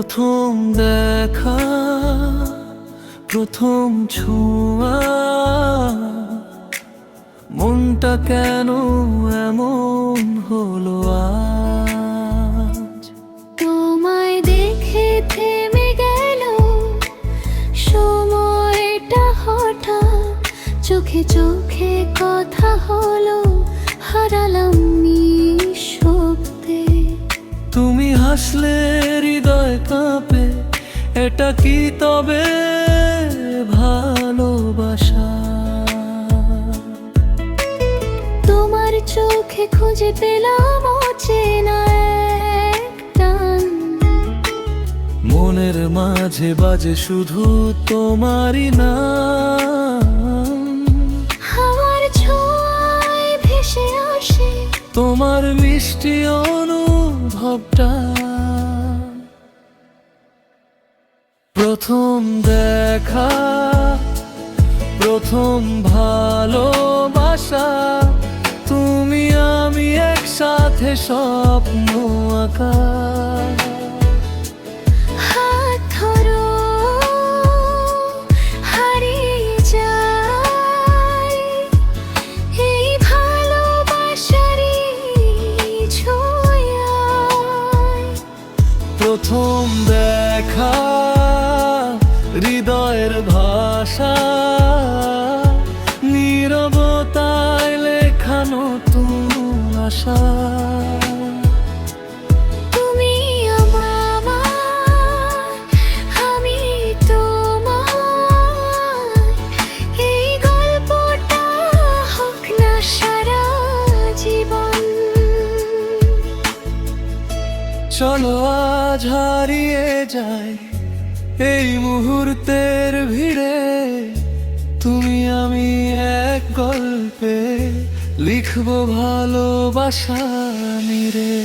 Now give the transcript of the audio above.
প্রথম দেখা, প্রথম ছোঁয়া, মনটা কেন এমন হলো আজ। তোমায় দেখে থেমে গেল সময়টা, হঠাৎ চোখে চোখে কথা হলো, হারালাম নিঃশব্দে। তুমি হাসলে হৃদয় কাঁপে, এটা কি তবে ভালোবাসা? তোমার চোখে খুঁজে পেলাম অচেনা এক টান, মনের মাঝে বাজে শুধু তোমারই নাম। হাওয়ার ছোঁয়ায় ভেসে আসে তোমার মিষ্টি অনুভবটা। প্রথম দেখা, প্রথম ভালোবাসা, তুমি আমি একসাথে স্বপ্ন আঁকা। হাত ধরো, হারিয়ে যাই এই ভালোবাসারই ছোঁয়ায়। প্রথম দেখা, হৃদয়ের ভাষা, নীরবতায় লেখা নতুন আশা। তুমি আমার, আমি তোমার, এই গল্পটা হোক না সারা জীবন। চলো আজ হারিয়ে যাই এই মুহূর্তের ভিড়ে, তুমি আমি এক গল্পে লিখবো ভালোবাসা নিরে।